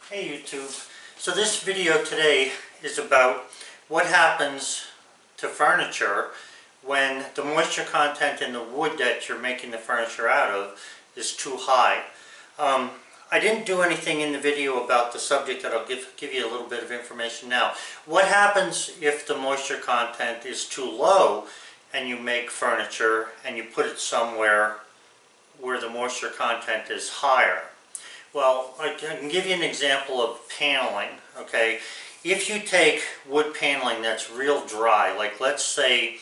Hey YouTube. So this video today is about what happens to furniture when the moisture content in the wood that you're making the furniture out of is too high. I didn't do anything in the video about the subject that I'll give you a little bit of information now. What happens if the moisture content is too low and you make furniture and you put it somewhere where the moisture content is higher? Well, I can give you an example of paneling, okay? If you take wood paneling that's real dry, like let's say,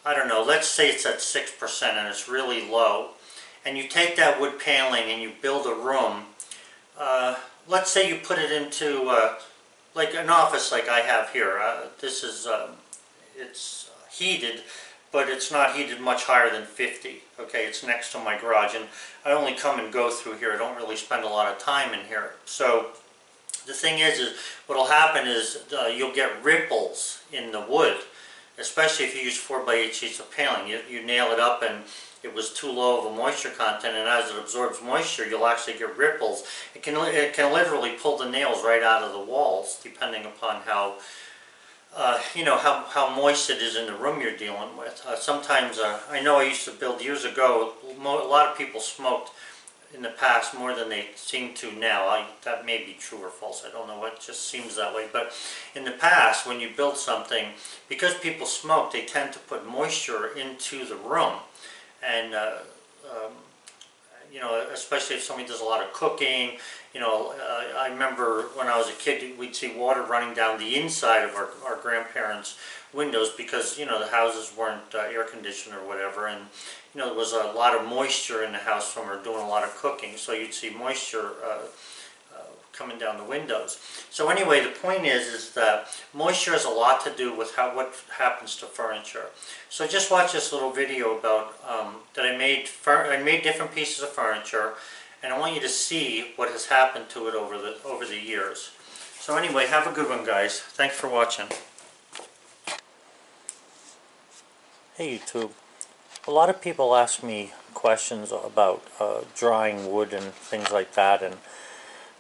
I don't know, let's say it's at 6% and it's really low, and you take that wood paneling and you build a room, let's say you put it into like an office like I have here. This is, it's heated, but it's not heated much higher than 50. Okay, it's next to my garage, and I only come and go through here. I don't really spend a lot of time in here. So the thing is what will happen is you'll get ripples in the wood, especially if you use 4x8 sheets of paneling. You nail it up and it was too low of a moisture content, and as it absorbs moisture, you'll actually get ripples. It can literally pull the nails right out of the walls, depending upon how you know, how moist it is in the room you're dealing with. Sometimes, I know I used to build years ago, a lot of people smoked in the past more than they seem to now. That may be true or false, I don't know, it just seems that way. But in the past, when you build something, because people smoke, they tend to put moisture into the room. And you know, especially if somebody does a lot of cooking. You know, I remember when I was a kid, we'd see water running down the inside of our grandparents' windows because, you know, the houses weren't air conditioned or whatever, and, you know, there was a lot of moisture in the house from her doing a lot of cooking, so you'd see moisture coming down the windows. So anyway, the point is that moisture has a lot to do with what happens to furniture. So just watch this little video about that I made different pieces of furniture, and I want you to see what has happened to it over the years. So anyway, have a good one, guys. Thanks for watching. Hey YouTube. A lot of people ask me questions about drying wood and things like that, and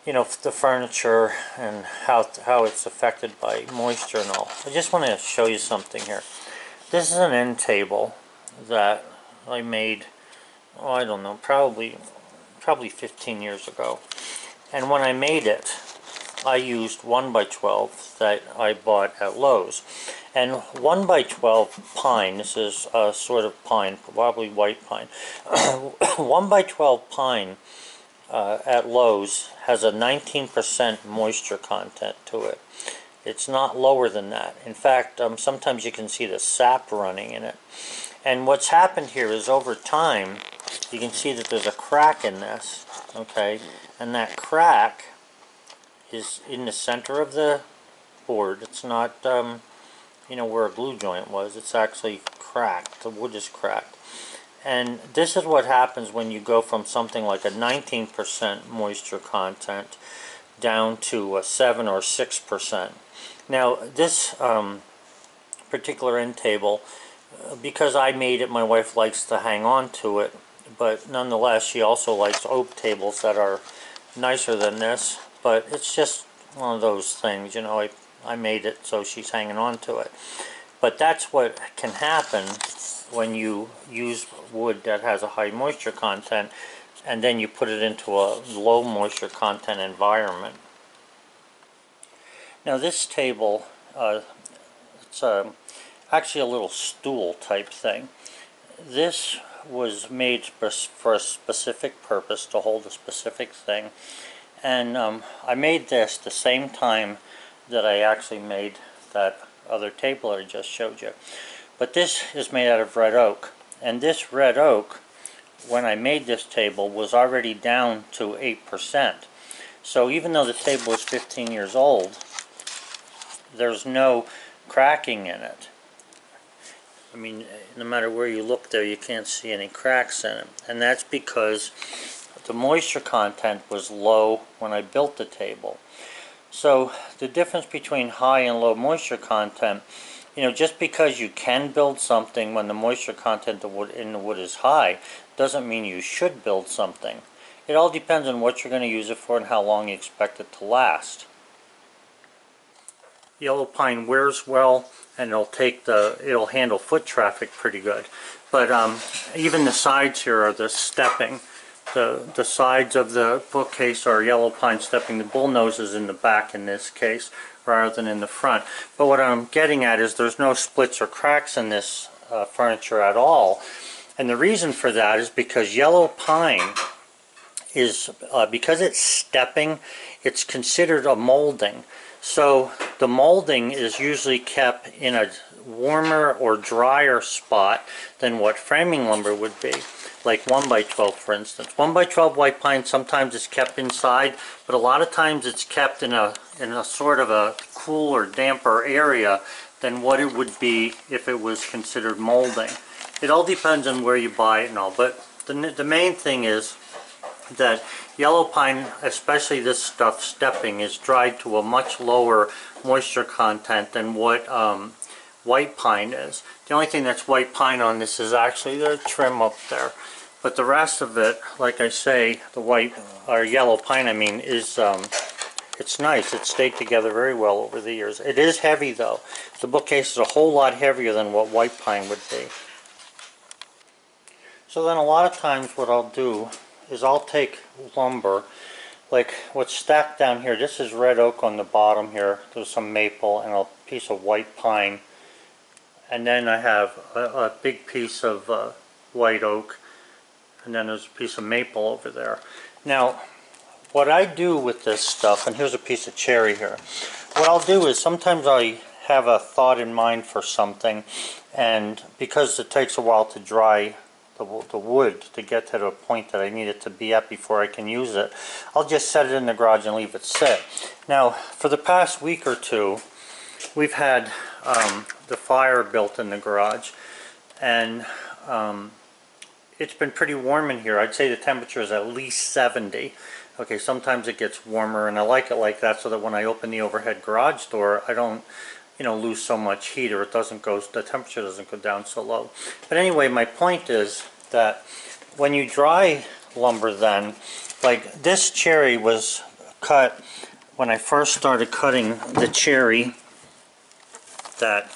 you know, the furniture and how it's affected by moisture and all. I just want to show you something here. This is an end table that I made, oh, I don't know, probably 15 years ago. And when I made it, I used 1x12 that I bought at Lowe's. And 1x12 pine, this is a sort of pine, probably white pine. 1x12 pine at Lowe's has a 19% moisture content to it. It's not lower than that. In fact, sometimes you can see the sap running in it. And what's happened here is over time, you can see that there's a crack in this, okay? And that crack is in the center of the board. It's not, you know, where a glue joint was. It's actually cracked. The wood is cracked. And this is what happens when you go from something like a 19% moisture content down to a 7 or 6%. Now this particular end table, because I made it, my wife likes to hang on to it, but nonetheless she also likes oak tables that are nicer than this, but it's just one of those things, you know, I made it so she's hanging on to it. But that's what can happen when you use wood that has a high moisture content and then you put it into a low moisture content environment. Now this table, it's actually a little stool type thing. This was made for a specific purpose, to hold a specific thing, and I made this the same time that I actually made that other table that I just showed you. But this is made out of red oak, and this red oak, when I made this table, was already down to 8%. So even though the table is 15 years old, there's no cracking in it. I mean, no matter where you look there, you can't see any cracks in it. And that's because the moisture content was low when I built the table. So the difference between high and low moisture content, you know, just because you can build something when the moisture content in the wood is high, doesn't mean you should build something. It all depends on what you're going to use it for and how long you expect it to last. Yellow pine wears well, and it'll handle foot traffic pretty good. But even the sides here are the stepping. The sides of the bookcase are yellow pine stepping. The bullnose is in the back in this case rather than in the front. But what I'm getting at is there's no splits or cracks in this furniture at all. And the reason for that is because yellow pine is, because it's stepping, it's considered a molding. So the molding is usually kept in a warmer or drier spot than what framing lumber would be. Like 1x12 for instance. 1x12 white pine sometimes is kept inside, but a lot of times it's kept in a sort of a cooler, damper area than what it would be if it was considered molding. It all depends on where you buy it and all, but the main thing is that yellow pine, especially this stuff stepping, is dried to a much lower moisture content than what white pine is. The only thing that's white pine on this is actually the trim up there. But the rest of it, like I say, the white or yellow pine, I mean, is it's nice. It's stayed together very well over the years. It is heavy though. The bookcase is a whole lot heavier than what white pine would be. So then a lot of times what I'll do is I'll take lumber, like what's stacked down here. This is red oak on the bottom here. There's some maple and a piece of white pine. And then I have a big piece of white oak, and then there's a piece of maple over there. Now, what I do with this stuff, and here's a piece of cherry here. What I'll do is sometimes I have a thought in mind for something, and because it takes a while to dry the wood to get to the point that I need it to be at before I can use it, I'll just set it in the garage and leave it sit. Now, for the past week or two, we've had the fire built in the garage, and it's been pretty warm in here. I'd say the temperature is at least 70. Okay, sometimes it gets warmer, and I like it like that so that when I open the overhead garage door, I don't, lose so much heat, or the temperature doesn't go down so low. But anyway, my point is that when you dry lumber then, like this cherry was cut when I first started cutting the cherry that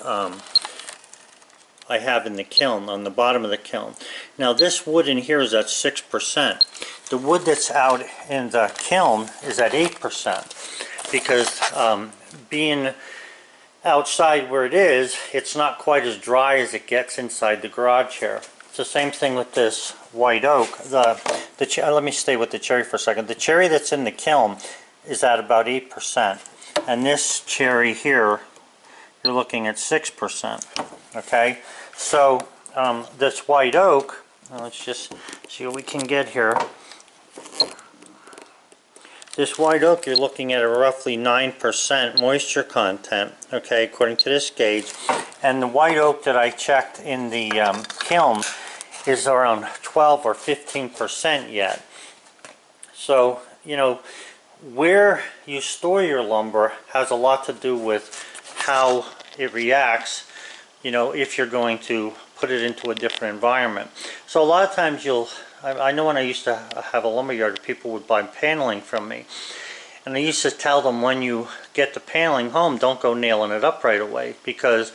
I have in the kiln, on the bottom of the kiln. Now this wood in here is at 6%. The wood that's out in the kiln is at 8%, because being outside where it is, it's not quite as dry as it gets inside the garage here. It's the same thing with this white oak. Let me stay with the cherry for a second. The cherry that's in the kiln is at about 8%, and this cherry here, you're looking at 6%. Okay, so this white oak, let's just see what we can get here. This white oak, you're looking at a roughly 9% moisture content, okay, according to this gauge. And the white oak that I checked in the kiln is around 12 or 15% yet. So, where you store your lumber has a lot to do with how it reacts, if you're going to put it into a different environment. So a lot of times I know when I used to have a lumberyard, people would buy paneling from me. And I used to tell them, when you get the paneling home, don't go nailing it up right away, because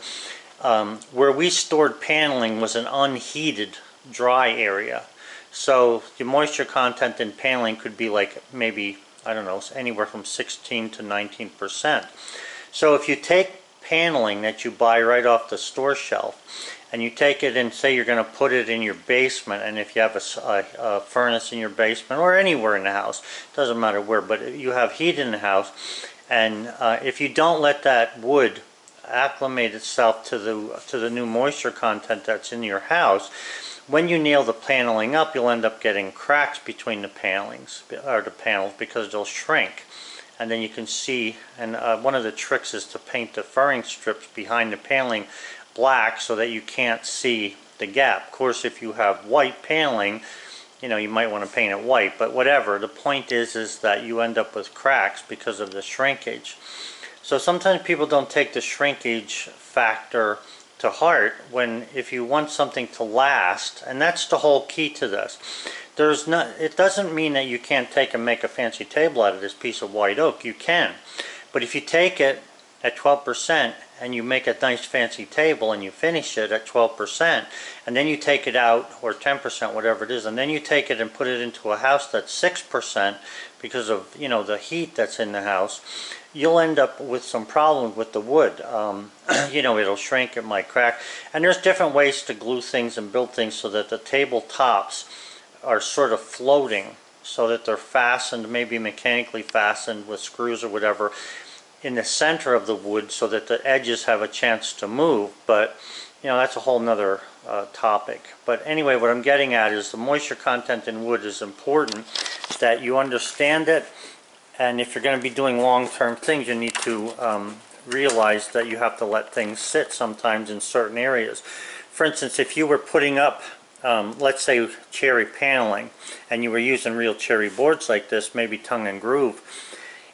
where we stored paneling was an unheated, dry area. So the moisture content in paneling could be like maybe, I don't know, anywhere from 16 to 19%. So if you take paneling that you buy right off the store shelf, and you take it and say you're going to put it in your basement, and if you have a furnace in your basement or anywhere in the house, doesn't matter where, but you have heat in the house, and if you don't let that wood acclimate itself to the new moisture content that's in your house, when you nail the paneling up, you'll end up getting cracks between the panels because they'll shrink. And then you can see, and one of the tricks is to paint the furring strips behind the paneling black so that you can't see the gap. Of course, if you have white paneling, you might want to paint it white, but whatever. The point is that you end up with cracks because of the shrinkage. So sometimes people don't take the shrinkage factor to heart if you want something to last, and that's the whole key to this. there's not, it doesn't mean that you can't take and make a fancy table out of this piece of white oak. You can. But if you take it at 12% and you make a nice fancy table and you finish it at 12%, and then you take it out, or 10%, whatever it is, and then you take it and put it into a house that's 6% because of, you know, the heat that's in the house, you'll end up with some problems with the wood. You know, it'll shrink, it might crack. And there's different ways to glue things and build things so that the table tops are sort of floating, so that they're fastened, maybe mechanically fastened with screws or whatever, in the center of the wood so that the edges have a chance to move. But you know, that's a whole nother topic. But anyway, what I'm getting at is the moisture content in wood is important, that you understand it, and if you're going to be doing long-term things, you need to realize that you have to let things sit sometimes in certain areas. For instance, if you were putting up let's say cherry paneling, and you were using real cherry boards like this, maybe tongue and groove,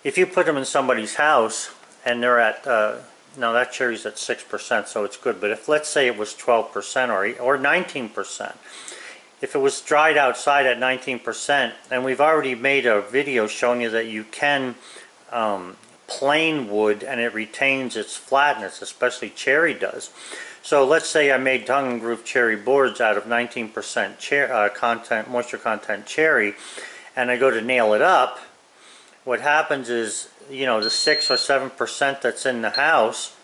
if you put them in somebody's house and they're at, now that cherry's at 6%, so it's good, but if let's say it was 12% or 19%, if it was dried outside at 19%, and we've already made a video showing you that you can plane wood and it retains its flatness, especially cherry does. So let's say I made tongue and groove cherry boards out of 19% moisture content cherry, and I go to nail it up. What happens is, you know, the 6 or 7% that's in the house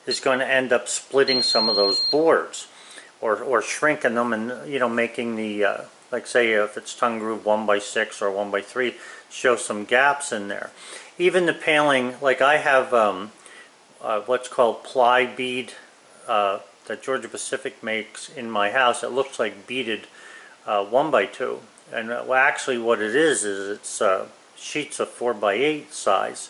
is going to end up splitting some of those boards, or shrinking them, and you know, making the like say if it's tongue groove 1x6 or 1x3, show some gaps in there. Even the paneling, like I have what's called ply bead that Georgia Pacific makes in my house. It looks like beaded 1x2, and well, actually what it is it's sheets of 4x8 size.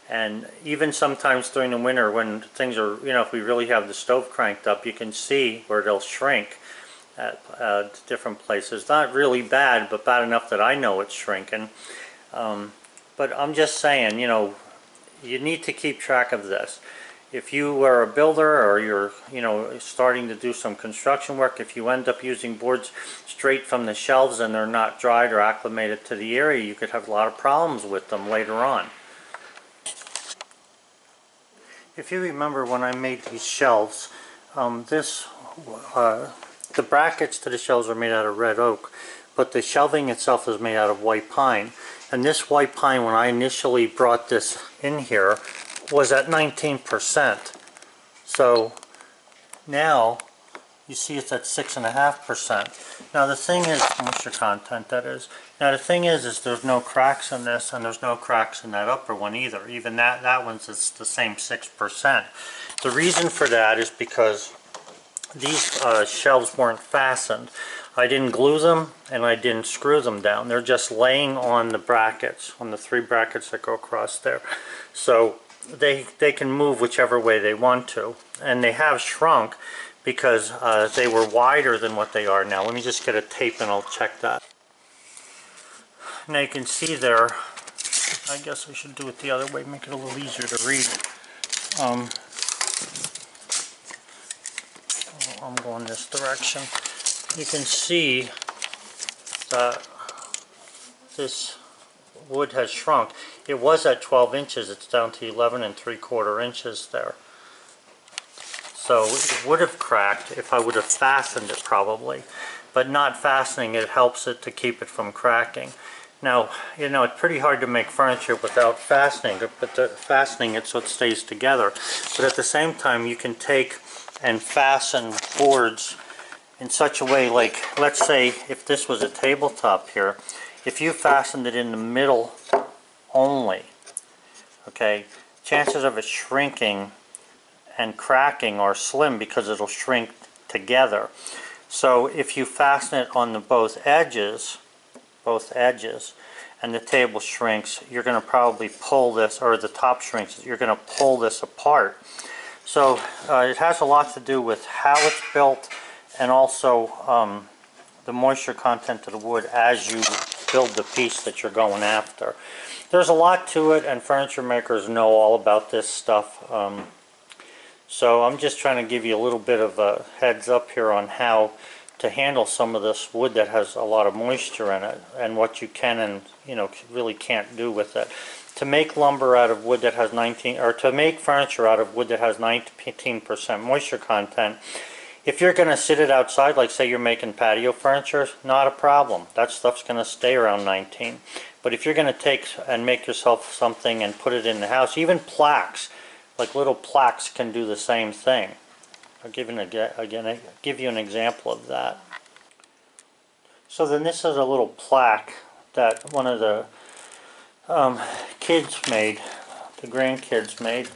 And even sometimes during the winter when things are, you know, if we really have the stove cranked up, you can see where they'll shrink at different places. Not really bad, but bad enough that I know it's shrinking. But I'm just saying, you know, you need to keep track of this. If you are a builder, or you're, you know, starting to do some construction work, if you end up using boards straight from the shelves and they're not dried or acclimated to the area, you could have a lot of problems with them later on. If you remember when I made these shelves, the brackets to the shelves are made out of red oak, but the shelving itself is made out of white pine. And this white pine, when I initially brought this in here, was at 19%. So now you see it's at 6.5%. Now the thing is, moisture content that is. Now the thing is there's no cracks in this, and there's no cracks in that upper one either. Even that one's it's the same 6%. The reason for that is because these shelves weren't fastened. I didn't glue them and I didn't screw them down. They're just laying on the brackets, on the 3 brackets that go across there. So they can move whichever way they want to. And they have shrunk because they were wider than what they are now. Let me just get a tape and I'll check that. Now you can see there, I guess I should do it the other way, make it a little easier to read. I'm going this direction. You can see that this wood has shrunk. It was at 12 inches, it's down to 11 3/4 inches there. So it would have cracked if I would have fastened it probably, but not fastening it helps it to keep it from cracking. Now, you know, it's pretty hard to make furniture without fastening it, fastening it so it stays together. But at the same time, you can take and fasten boards in such a way, like, let's say if this was a tabletop here, if you fastened it in the middle only, okay, chances of it shrinking and cracking are slim because it'll shrink together. So if you fasten it on the both edges, and the table shrinks, you're going to probably pull this, or the top shrinks, you're going to pull this apart. So it has a lot to do with how it's built, and also the moisture content of the wood as you build the piece that you're going after. There's a lot to it, and furniture makers know all about this stuff. So I'm just trying to give you a little bit of a heads up here on how to to handle some of this wood that has a lot of moisture in it, and what you can and really can't do with it. To make lumber out of wood that has to make furniture out of wood that has 19% moisture content, if you're going to sit it outside, like say you're making patio furniture, not a problem. That stuff's going to stay around 19. But if you're going to take and make yourself something and put it in the house, even plaques, like little plaques, can do the same thing. I'll give you an example of that. So then this is a little plaque that one of the kids made, the grandkids made.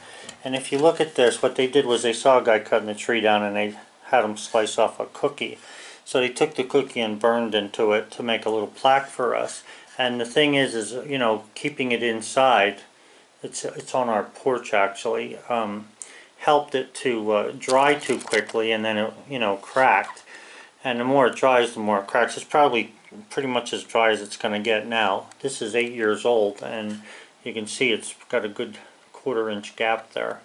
And if you look at this, what they did was they saw a guy cutting a tree down and they had him slice off a cookie. So they took the cookie and burned into it to make a little plaque for us. And the thing is keeping it inside, it's on our porch actually, helped it to dry too quickly, and then it cracked. And the more it dries, the more it cracks. It's probably pretty much as dry as it's going to get now. This is 8 years old, and you can see it's got a good 1/4 inch gap there.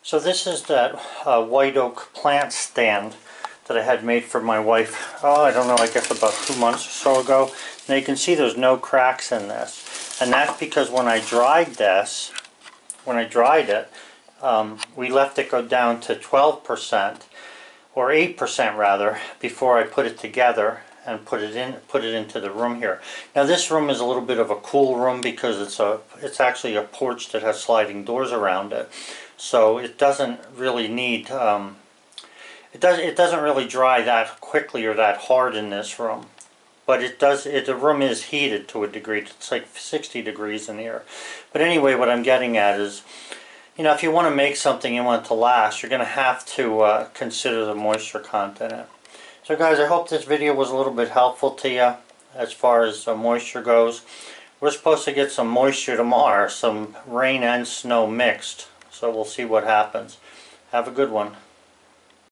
So this is that white oak plant stand that I had made for my wife, I don't know, I guess about 2 months or so ago. Now you can see there's no cracks in this. And that's because when I dried it, we left it go down to 12%, or 8% rather, before I put it together and put it into the room here. Now this room is a little bit of a cool room because it's actually a porch that has sliding doors around it. So it doesn't really need it doesn't really dry that quickly or that hard in this room. But the room is heated to a degree. It's like 60 degrees in here. But anyway, what I'm getting at is, if you want to make something you want it to last, you're going to have to consider the moisture content in it. So guys, I hope this video was a little bit helpful to you as far as moisture goes. We're supposed to get some moisture tomorrow, some rain and snow mixed. So we'll see what happens. Have a good one.